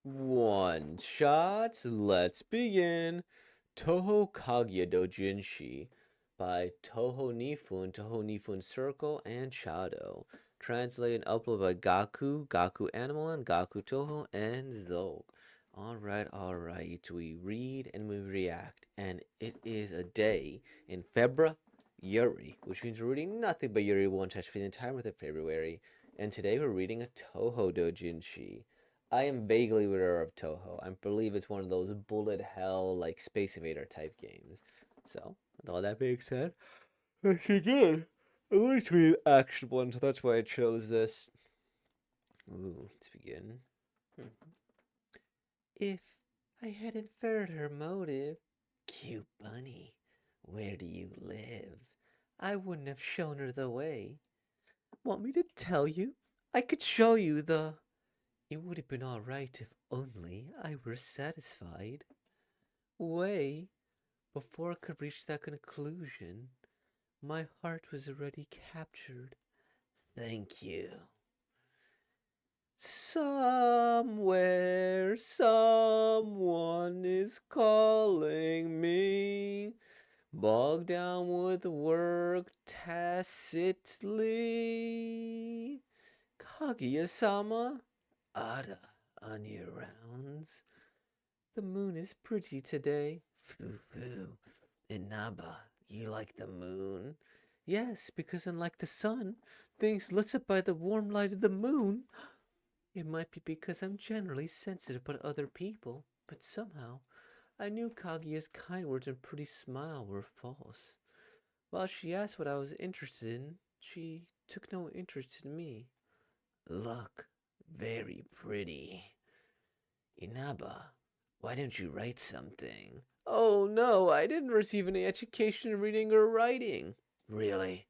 One shot. Let's begin. Touhou Kaguya Doujinshi by Touhou Nifun Circle and Shadow. Translated and uploaded by Gaku Animal, and Gaku Touhou, and Zog. Alright. We read and we react. And it is a day in February, which means we're reading nothing but Yuri One Touch for the entire month of February. And today we're reading a Touhou Doujinshi. I am vaguely aware of Touhou. I believe it's one of those bullet hell, like Space Invader type games. So, with all that being said, actually good. I like to read action one, so that's why I chose this. Ooh, let's begin. If I had inferred her motive, cute bunny, where do you live? I wouldn't have shown her the way. Want me to tell you? I could show you the. It would have been all right if only I were satisfied. Way, before I could reach that conclusion, my heart was already captured. Thank you. Somewhere, someone is calling me. Bogged down with work tacitly. Kaguya-sama, Ada on your rounds. The moon is pretty today. Foo-foo. Inaba, you like the moon? Yes, because unlike the sun, things lit up by the warm light of the moon. It might be because I'm generally sensitive about other people, but somehow I knew Kaguya's kind words and pretty smile were false. While she asked what I was interested in, she took no interest in me. Look, very pretty. Inaba, why don't you write something? Oh no, I didn't receive any education in reading or writing. Really?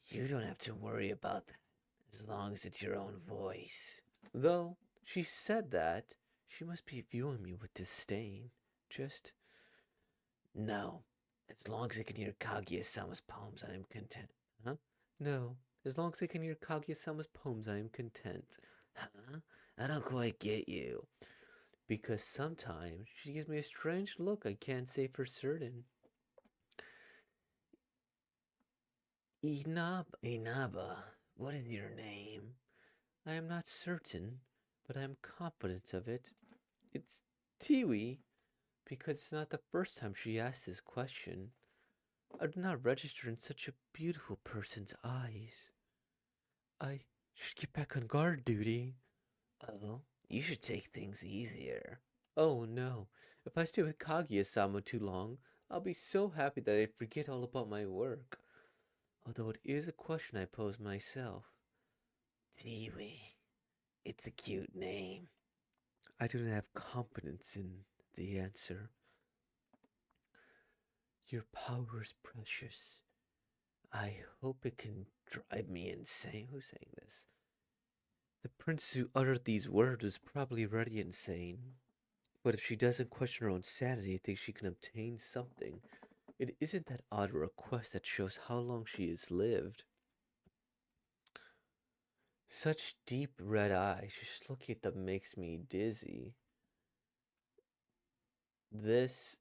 You don't have to worry about that, as long as it's your own voice. Though she said that, she must be viewing me with disdain. Just, no. As long as I can hear Kaguya-sama's poems, I am content. Huh? No. As long as I can hear Kaguya-sama's poems, I am content. Huh? I don't quite get you. Because sometimes she gives me a strange look I can't say for certain. Inaba, what is your name? I am not certain, but I am confident of it. It's Tiwi, because it's not the first time she asked this question. I did not register in such a beautiful person's eyes. I should get back on guard duty. Oh, you should take things easier. Oh no, if I stay with Kaguya-sama too long, I'll be so happy that I forget all about my work. Although it is a question I pose myself. Tiwi, it's a cute name. I do not have confidence in the answer. Your power is precious. I hope it can drive me insane. Who's saying this? The prince who uttered these words was probably already insane. But if she doesn't question her own sanity and thinks she can obtain something, it isn't that odd a request that shows how long she has lived. Such deep red eyes, just looking at them makes me dizzy. This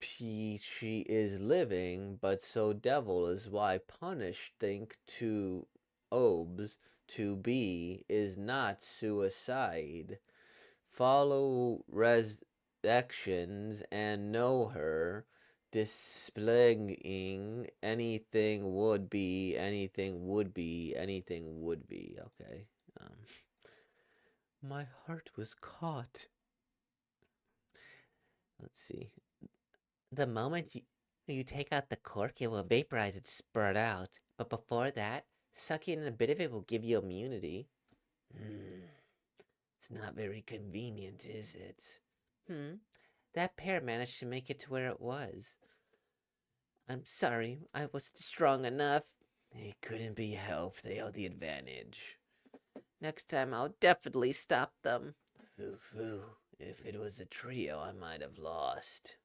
she is living, but so devil is why punish think to obs to be is not suicide. Follow resurrections and know her, displaying anything would be. Okay. Um, my heart was caught. Let's see. The moment you take out the cork, it will vaporize and spurt out. But before that, sucking in a bit of it will give you immunity. Hmm. It's not very convenient, is it? Hmm. That pair managed to make it to where it was. I'm sorry, I wasn't strong enough. It couldn't be helped, they held the advantage. Next time I'll definitely stop them. Foo. If it was a trio, I might have lost.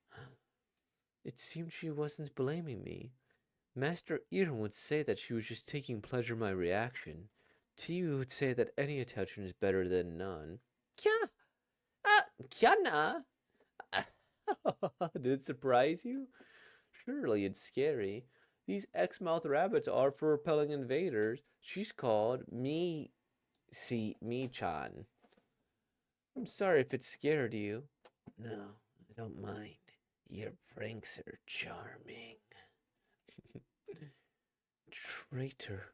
It seemed she wasn't blaming me. Master Irin would say that she was just taking pleasure in my reaction. Tiu would say that any attention is better than none. Kya? Kyana? Did it surprise you? Surely it's scary. These X-mouth rabbits are for repelling invaders. She's called Me-chan. I'm sorry if it scared you. No, I don't mind. Your pranks are charming. Traitor.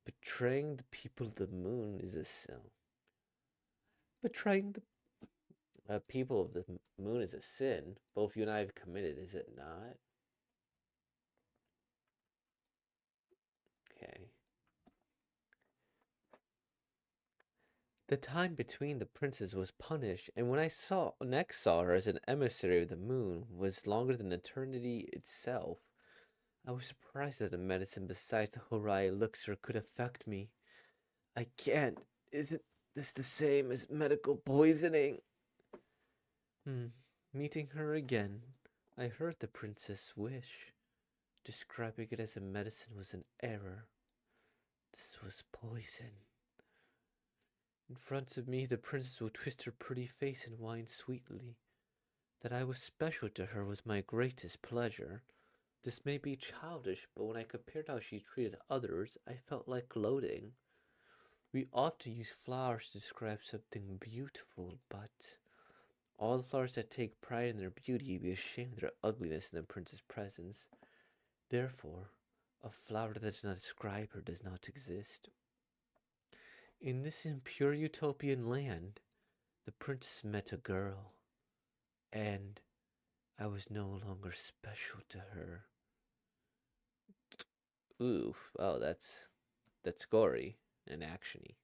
Betraying the people of the moon is a sin. Betraying the people of the moon is a sin. Both you and I have committed, is it not? Okay. The time between the princes was punished, and when I next saw her as an emissary of the moon was longer than eternity itself. I was surprised that a medicine besides the Horai elixir could affect me. I can't. Isn't this the same as medical poisoning? Meeting her again, I heard the princess wish. Describing it as a medicine was an error. This was poison. In front of me, the princess would twist her pretty face and whine sweetly. That I was special to her was my greatest pleasure. This may be childish, but when I compared how she treated others, I felt like gloating. We often use flowers to describe something beautiful, but all the flowers that take pride in their beauty be ashamed of their ugliness in the prince's presence. Therefore, a flower that does not describe her does not exist. In this impure utopian land, the princess met a girl, and I was no longer special to her. Ooh, oh, that's gory and actiony.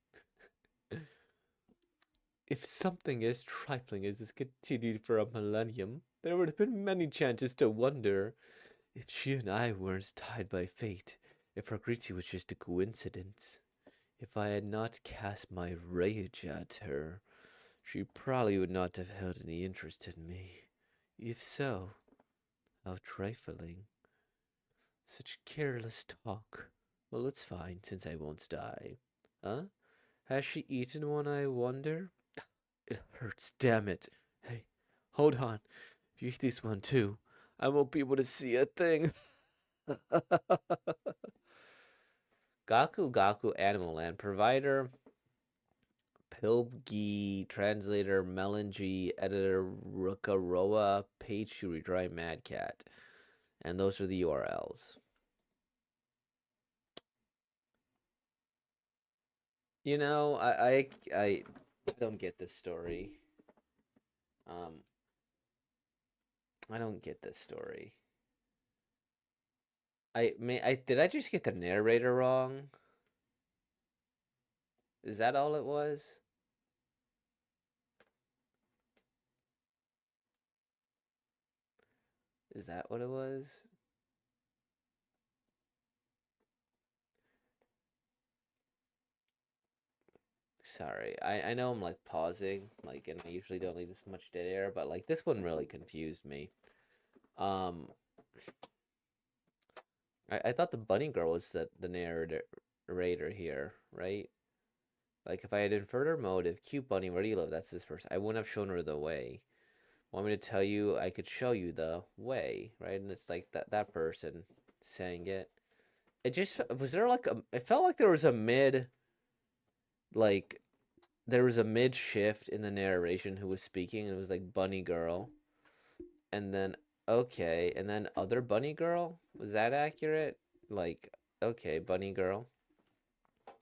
If something as trifling as this continued for a millennium, there would have been many chances to wonder if she and I weren't tied by fate, if our greeting was just a coincidence. If I had not cast my rage at her, she probably would not have held any interest in me. If so, how trifling. Such careless talk. Well, it's fine, since I won't die. Huh? Has she eaten one, I wonder? It hurts, damn it. Hey, hold on. If you eat this one too, I won't be able to see a thing. Gaku Gaku Animal Land provider, Pilbgi translator, Melangy editor, Rukaroa page to retry Mad Cat, and those are the URLs. You know, I don't get this story. Um, I don't get this story. I did I just get the narrator wrong? Is that all it was? Is that what it was? Sorry, I know I'm like pausing, like, and I usually don't leave this much dead air, but like this one really confused me. Um, I thought the bunny girl was the narrator here, right? Like if I had inferred her motive, cute bunny, where do you live? That's this person. I wouldn't have shown her the way. Want me to tell you? I could show you the way, right? And it's like that person saying it. It just was there like a. It felt like there was a like there was a mid shift in the narration who was speaking, and it was like bunny girl, and then okay, and then other bunny girl. Was that accurate? Like okay, bunny girl,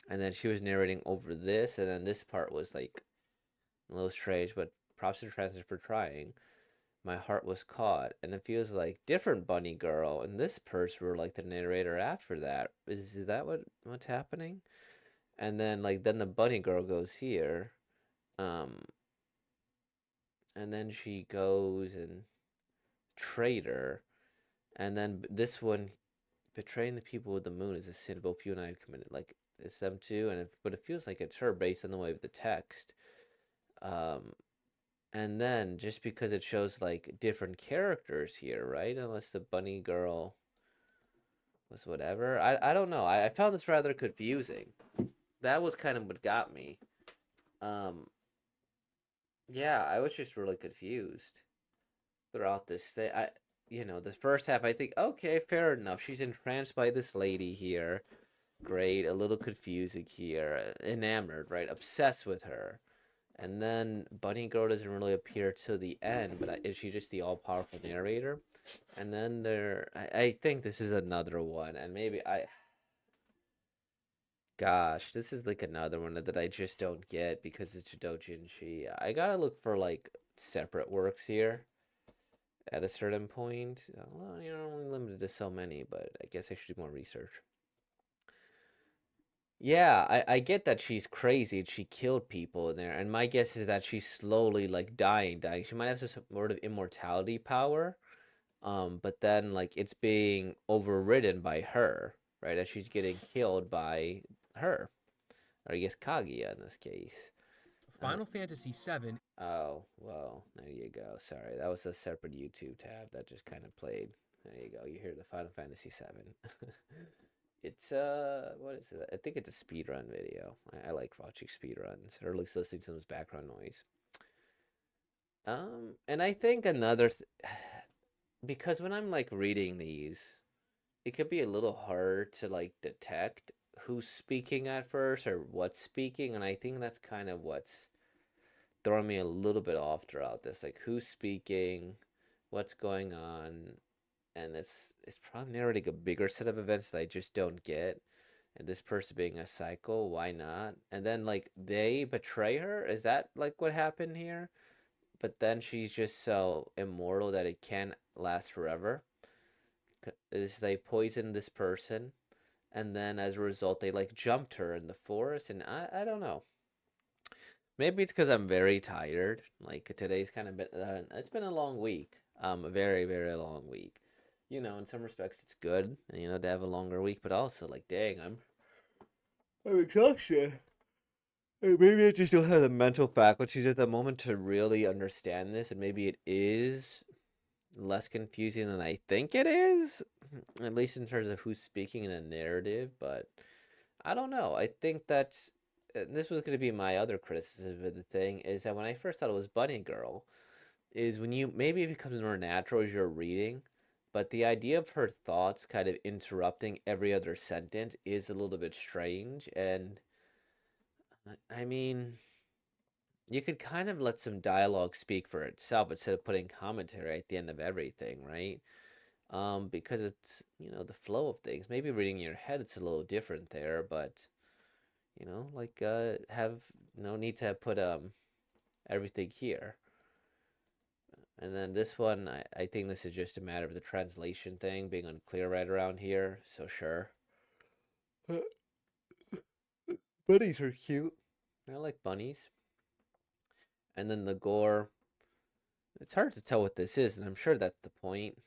and then she was narrating over this, and then this part was like a little strange, but props to Transit for trying. My heart was caught, and it feels like different bunny girl and this person were like the narrator after that. Is that what's happening? And then the bunny girl goes here, um, and then she goes and traitor, and then this one betraying the people of the moon is a sin both you and I have committed. Like it's them too, but it feels like it's her based on the way of the text. Um, and then just because it shows like different characters here, right? Unless the bunny girl was whatever. I don't know. I found this rather confusing. that was kind of what got me. Um, yeah, I was just really confused throughout this thing. The first half, I think, okay, fair enough. She's entranced by this lady here. Great, a little confusing here. Enamored, right? Obsessed with her. And then Bunny Girl doesn't really appear till the end, but is she just the all-powerful narrator? And then I think this is another one, and gosh, this is like another one that I just don't get because it's Doujinshi. I gotta look for like separate works here at a certain point. Well, you're only limited to so many, but I guess I should do more research. Yeah, I get that she's crazy and she killed people in there, and my guess is that she's slowly like dying. She might have some sort of immortality power, but then like it's being overridden by her, right? As she's getting killed by her, or I guess Kaguya in this case. Uh, Final Fantasy VII. oh, well, there you go. Sorry, that was a separate YouTube tab that just kind of played. There you go. You hear the Final Fantasy VII. It's what is it? I think it's a speed run video. I like watching speed runs, or at least listening to some background noise. And I think because when I'm like reading these, it could be a little hard to like detect who's speaking at first or what's speaking, and I think that's kind of what's throwing me a little bit off throughout this. Like who's speaking, what's going on, and it's probably narrating a bigger set of events that I just don't get. And this person being a psycho, why not? And then like they betray her. Is that like what happened here? But then she's just so immortal that it can't last forever. Is they poisoned this person, and then as a result they like jumped her in the forest, and I don't know. Maybe it's because I'm very tired. Like today's kind of been it's been a long week. A very very long week. In some respects it's good, to have a longer week, but also like dang, I'm exhausted. Maybe I just don't have the mental faculties at the moment to really understand this, and maybe it is less confusing than I think it is, at least in terms of who's speaking in a narrative. But I don't know. I think that's this was going to be my other criticism of the thing is that when I first thought it was Bunny Girl, is when you maybe it becomes more natural as you're reading, but the idea of her thoughts kind of interrupting every other sentence is a little bit strange. And I mean, you could kind of let some dialogue speak for itself instead of putting commentary at the end of everything, right? Because it's, the flow of things. Maybe reading in your head, it's a little different there, but, like, have no need to put, everything here. And then this one, I think this is just a matter of the translation thing being unclear right around here, so sure. Bunnies are cute. I like bunnies. And then the gore. It's hard to tell what this is, and I'm sure that's the point.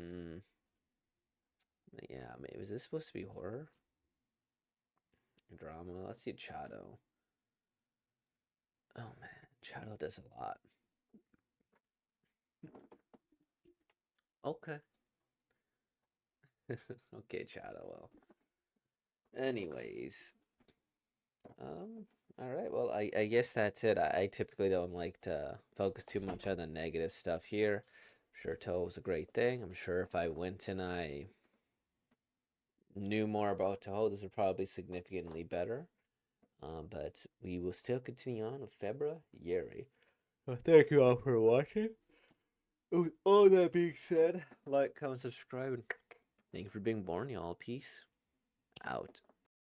Mm, yeah, maybe is this supposed to be horror? Drama? Let's see Chado. Oh man, Chado does a lot. Okay. Okay, Chado. Well, anyways, all right. Well, I guess that's it. I typically don't like to focus too much on the negative stuff here. I'm sure Touhou was a great thing. I'm sure if I went and I knew more about Touhou, this would probably be significantly better. But we will still continue on with February. Well, thank you all for watching. With all that being said, like, comment, subscribe, and thank you for being born, y'all. Peace out.